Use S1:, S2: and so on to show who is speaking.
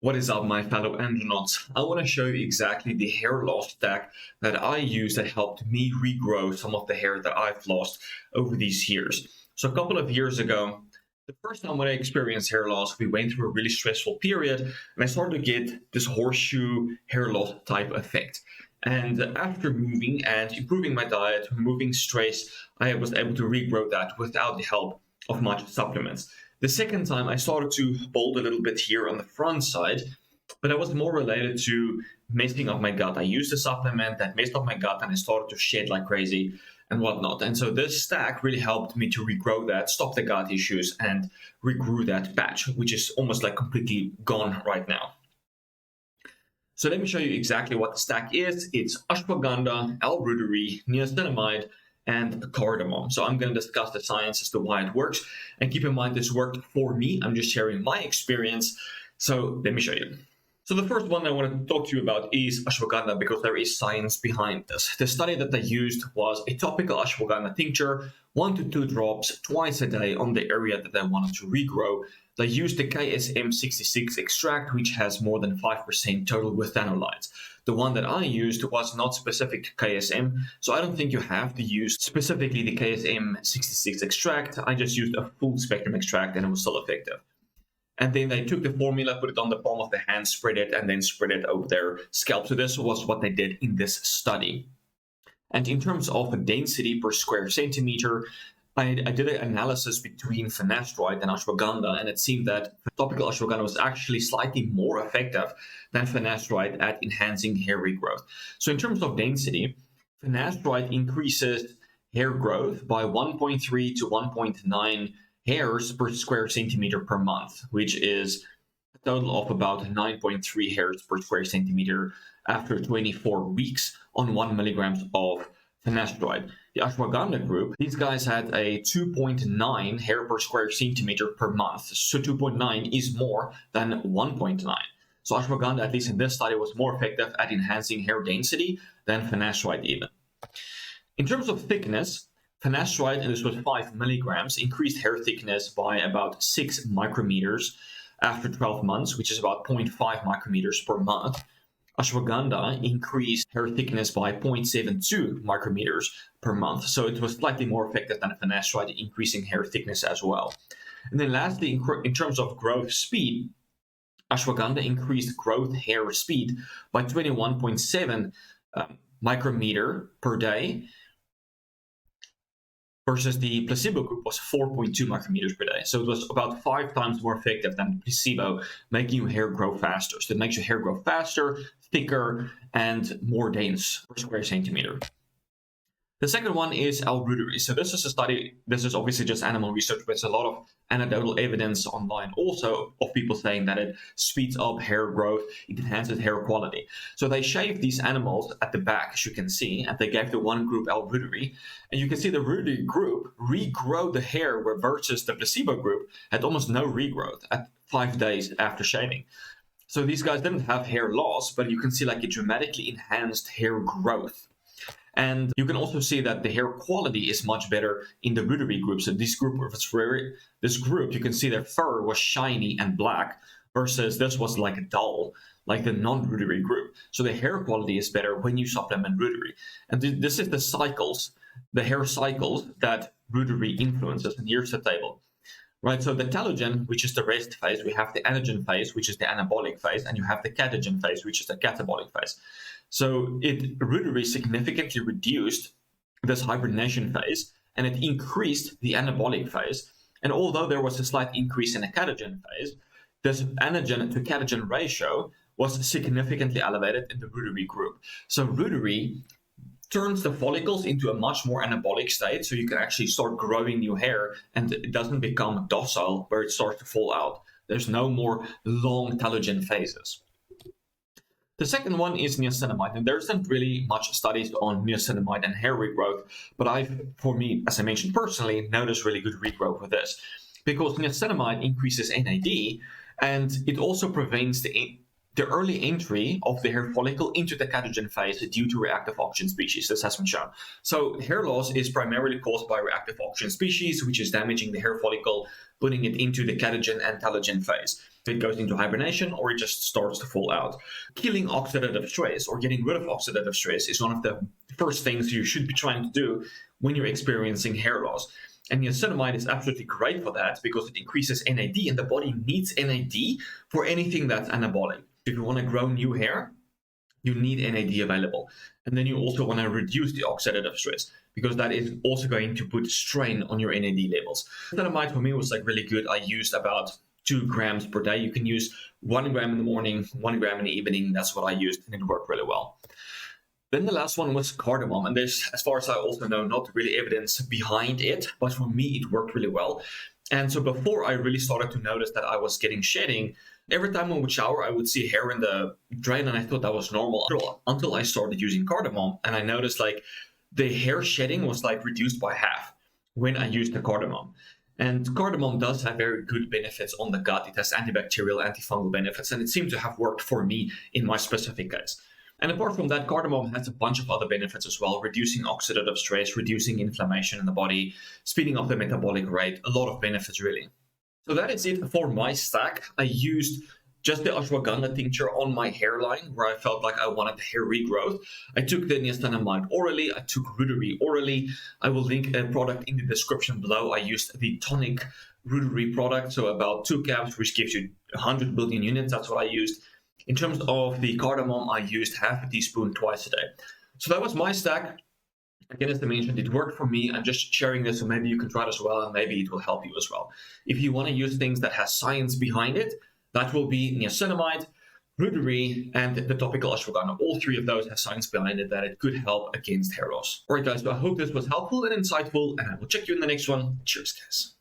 S1: What is up, my fellow andronauts? I want to show you exactly the hair loss stack that I use that helped me regrow some of the hair that I've lost over these years. So a couple of years ago, the first time when I experienced hair loss, we went through a really stressful period and I started to get this horseshoe hair loss type effect. And after moving and improving my diet, removing stress, I was able to regrow that without the help of much supplements. The second time, I started to bald a little bit here on the front side, but that was more related to messing up my gut. I used a supplement that messed up my gut and I started to shed like crazy and whatnot. And so this stack really helped me to regrow that, stop the gut issues, and regrew that patch, which is almost like completely gone right now. So let me show you exactly what the stack is. It's ashwagandha, Reuteri, niacinamide, and cardamom. So I'm going to discuss the science as to why it works. And keep in mind, this worked for me. I'm just sharing my experience. So let me show you. So the first one I want to talk to you about is ashwagandha because there is science behind this. The study that they used was a topical ashwagandha tincture, 1 to 2 drops twice a day on the area that they wanted to regrow. They used the KSM66 extract, which has more than 5% total withanolides. The one that I used was not specific to KSM, so I don't think you have to use specifically the KSM66 extract. I just used a full spectrum extract and it was still effective. And then they took the formula, put it on the palm of the hand, spread it, and then spread it over their scalp. So this was what they did in this study. And in terms of density per square centimeter, I did an analysis between finasteride and ashwagandha, and it seemed that topical ashwagandha was actually slightly more effective than finasteride at enhancing hair regrowth. So in terms of density, finasteride increases hair growth by 1.3 to 1.9 hairs per square centimeter per month, which is a total of about 9.3 hairs per square centimeter after 24 weeks on 1 milligrams of finasteride. The ashwagandha group, these guys had a 2.9 hair per square centimeter per month. So 2.9 is more than 1.9. So ashwagandha, at least in this study, was more effective at enhancing hair density than finasteride even. In terms of thickness, finasteride, and this was 5 milligrams, increased hair thickness by about 6 micrometers after 12 months, which is about 0.5 micrometers per month. Ashwagandha increased hair thickness by 0.72 micrometers per month, so it was slightly more effective than finasteride, increasing hair thickness as well. And then lastly, in terms of growth speed, ashwagandha increased growth hair speed by 21.7 micrometer per day, versus the placebo group was 4.2 micrometers per day. So it was about 5 times more effective than the placebo, making your hair grow faster. So it makes your hair grow faster, thicker, and more dense per square centimeter. The second one is Reuteri. So this is a study, this is obviously just animal research, but there's a lot of anecdotal evidence online also of people saying that it speeds up hair growth, it enhances hair quality. So they shaved these animals at the back, as you can see, and they gave the one group Reuteri. And you can see the Reuteri group regrow the hair versus the placebo group had almost no regrowth at 5 days after shaving. So these guys didn't have hair loss, but you can see like it dramatically enhanced hair growth. And you can also see that the hair quality is much better in the Reuteri group. So this group, you can see their fur was shiny and black, versus this was like dull, like the non-Reuteri group. So the hair quality is better when you supplement Reuteri. And this is the cycles, the hair cycles that Reuteri influences. And here's the table. Right, so the telogen, which is the rest phase, we have the anagen phase, which is the anabolic phase, and you have the catagen phase, which is the catabolic phase. So Reuteri significantly reduced this hibernation phase, and it increased the anabolic phase. And although there was a slight increase in the catagen phase, this anagen to catagen ratio was significantly elevated in the Reuteri group. So Reuteri turns the follicles into a much more anabolic state, so you can actually start growing new hair and it doesn't become docile where it starts to fall out. There's no more long telogen phases. The second one is niacinamide, and there isn't really much studies on niacinamide and hair regrowth, but for me, as I mentioned personally, noticed really good regrowth with this, because niacinamide increases NAD, and it also prevents the early entry of the hair follicle into the catagen phase due to reactive oxygen species. This has been shown. So hair loss is primarily caused by reactive oxygen species, which is damaging the hair follicle, putting it into the catagen and telogen phase. It goes into hibernation or it just starts to fall out. Killing oxidative stress or getting rid of oxidative stress is one of the first things you should be trying to do when you're experiencing hair loss. And niacinamide is absolutely great for that because it increases NAD, and the body needs NAD for anything that's anabolic. If you want to grow new hair, you need NAD available. And then you also want to reduce the oxidative stress because that is also going to put strain on your NAD levels. Niacinamide for me was like really good. I used about 2 grams per day. You can use 1 gram in the morning, 1 gram in the evening. That's what I used, and it worked really well. Then the last one was cardamom, and there's, as far as I also know, not really evidence behind it, but for me it worked really well. And so before I really started to notice that I was getting shedding, every time I would shower, I would see hair in the drain, and I thought that was normal until I started using cardamom, and I noticed like the hair shedding was like reduced by half when I used the cardamom. And cardamom does have very good benefits on the gut. It has antibacterial, antifungal benefits, and it seemed to have worked for me in my specific case. And apart from that, cardamom has a bunch of other benefits as well, reducing oxidative stress, reducing inflammation in the body, speeding up the metabolic rate, a lot of benefits really. So that is it for my stack. I used just the ashwagandha tincture on my hairline where I felt like I wanted hair regrowth. I took the niacinamide orally. I took Reuteri orally. I will link a product in the description below. I used the tonic Reuteri product, so about 2 caps, which gives you 100 billion units. That's what I used. In terms of the cardamom, I used half a teaspoon twice a day. So that was my stack. Again, as I mentioned, it worked for me. I'm just sharing this so maybe you can try it as well, and maybe it will help you as well. If you want to use things that has science behind it, that will be niacinamide, Reuteri, and the topical ashwagandha. All 3 of those have science behind it that it could help against hair loss. All right, guys, so I hope this was helpful and insightful, and I will check you in the next one. Cheers, guys.